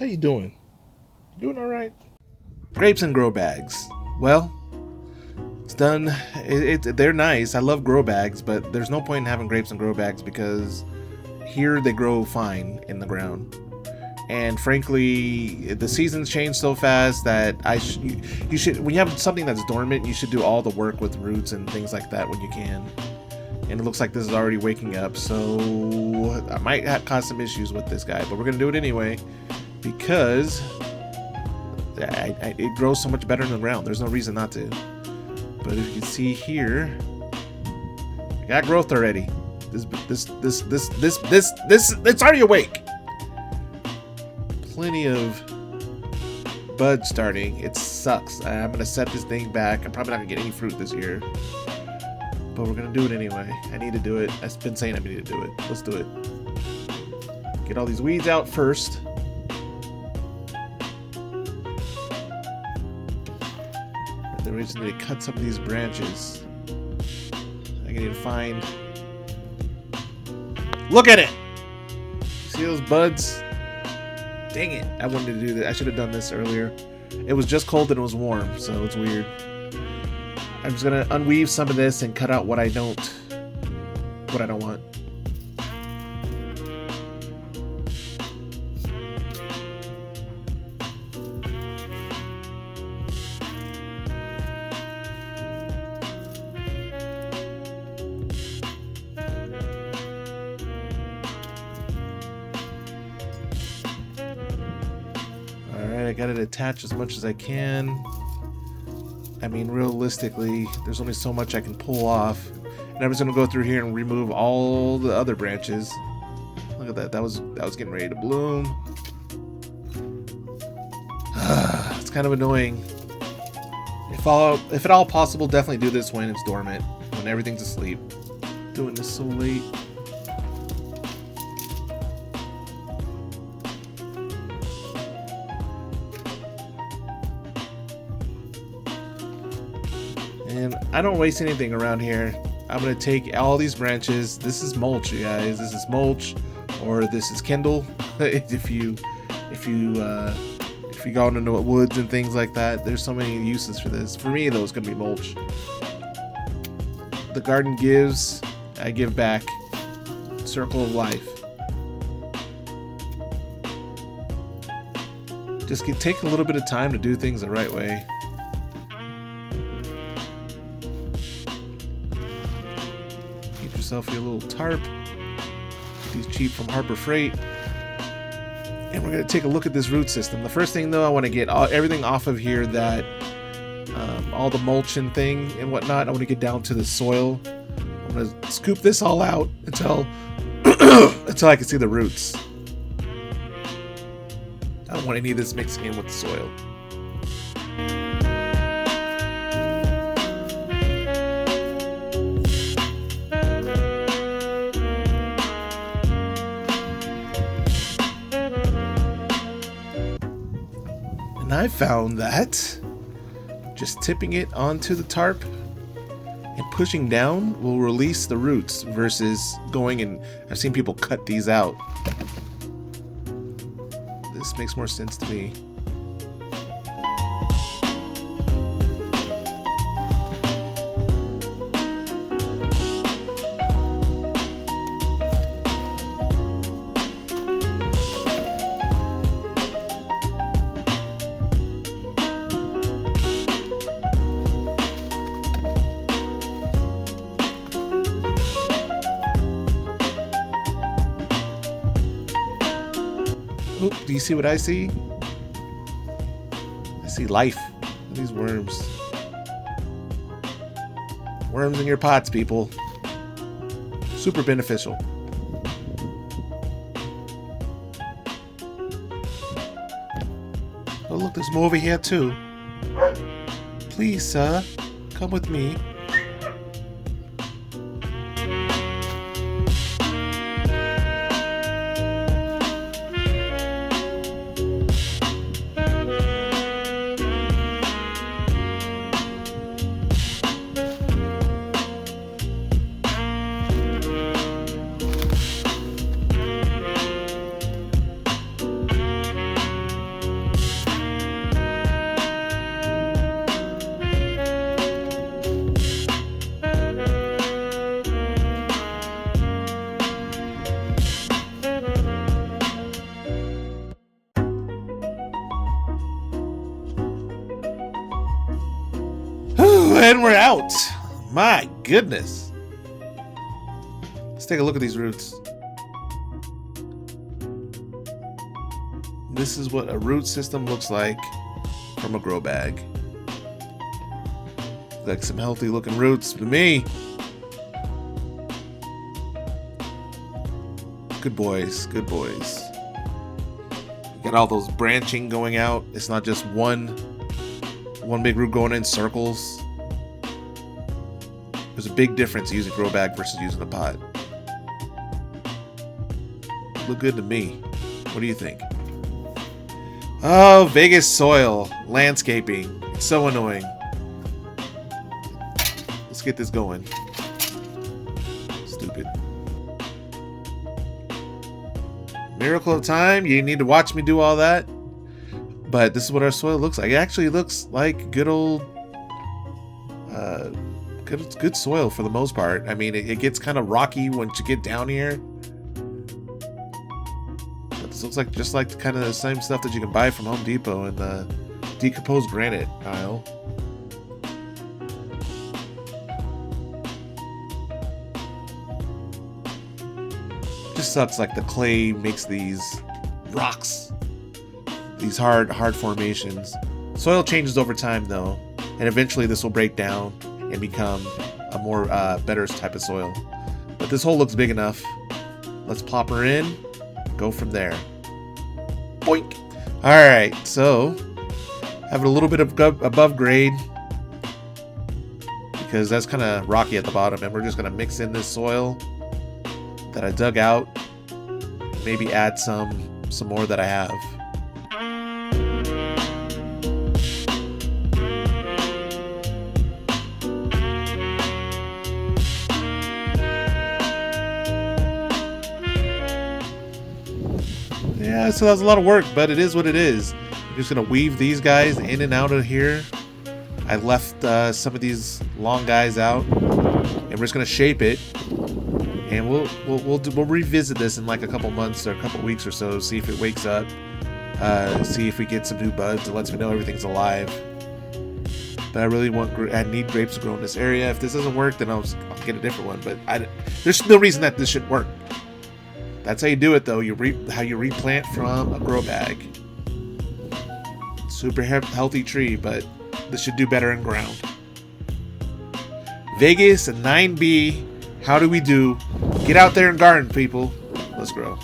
How you doing? You doing all right? Grapes and grow bags. Well, it's done. They're nice. I love grow bags, but there's no point in having grapes and grow bags because here they grow fine in the ground. And frankly, the seasons change so fast that you should, when you have something that's dormant, you should do all the work with roots and things like that when you can. And it looks like this is already waking up, so I might cause some issues with this guy, but we're gonna do it anyway because it grows so much better in the ground. There's no reason not to. But if you can see here, I got growth already. This it's already awake. Plenty of buds starting. It sucks. I'm gonna set this thing back. I'm probably not gonna get any fruit this year, but we're gonna do it anyway. I need to do it. I've been saying I need to do it. Let's do it. Get all these weeds out first. And then we just need to cut some of these branches. I need to find. Look at it. See those buds? Dang it. I wanted to do that. I should have done this earlier. It was just cold and it was warm, so it's weird. I'm just gonna unweave some of this and cut out what I don't want. Alright, I got it attached as much as I can. I mean, realistically, there's only so much I can pull off. And I'm just gonna go through here and remove all the other branches. Look at that. That was getting ready to bloom. It's kind of annoying. If at all possible, definitely do this when it's dormant, when everything's asleep. Doing this so late. And I don't waste anything around here. I'm gonna take all these branches. This is mulch, you guys. This is mulch, or this is kindle. if you go into the woods and things like that, there's so many uses for this. For me, though, it's gonna be mulch. The garden gives, I give back. Circle of life. Just take a little bit of time to do things the right way. Yourself your little tarp. These cheap from Harbor Freight. And we're going to take a look at this root system. The first thing though, I want to get everything off of here that all the mulch and thing and whatnot. I want to get down to the soil. I'm going to scoop this all out until until I can see the roots. I don't want any of this mixing in with the soil. And I found that just tipping it onto the tarp and pushing down will release the roots versus going and I've seen people cut these out. This makes more sense to me. Oop, do you see what I see? I see life. These worms. Worms in your pots, people. Super beneficial. Oh look, there's more over here too. Please, sir, come with me. And we're out. My goodness. Let's take a look at these roots. This is what a root system looks like from a grow bag. Like some healthy looking roots to me. Good boys, good boys. Got all those branching going out. It's not just one big root going in circles. There's a big difference using grow bag versus using a pot. Look good to me. What do you think? Oh, Vegas soil landscaping. It's so annoying. Let's get this going. Stupid. Miracle of time. You need to watch me do all that. But this is what our soil looks like. It actually looks like good old, good soil for the most part. I mean, it gets kind of rocky once you get down here. But this looks like just like kind of the same stuff that you can buy from Home Depot in the decomposed granite aisle. Just sucks like the clay makes these rocks, these hard formations. Soil changes over time though, and eventually this will break down and become a more better type of soil. But this hole looks big enough. Let's plop her in, go from there. Boink. All right, so have it a little bit of above grade because that's kind of rocky at the bottom, and we're just gonna mix in this soil that I dug out, maybe add some more that I have. Yeah, so that's a lot of work, but it is what it is. I'm just gonna weave these guys in and out of here. I left some of these long guys out, and we're just gonna shape it. And we'll revisit this in like a couple months or a couple weeks or so, see if it wakes up, see if we get some new buds. It lets me know everything's alive. But I really need grapes to grow in this area. If this doesn't work, then I'll get a different one. But there's no reason that this should work. That's how you do it, though. How you replant from a grow bag. Super healthy tree, but this should do better in ground. Vegas and 9B. How do we do? Get out there and garden, people. Let's grow.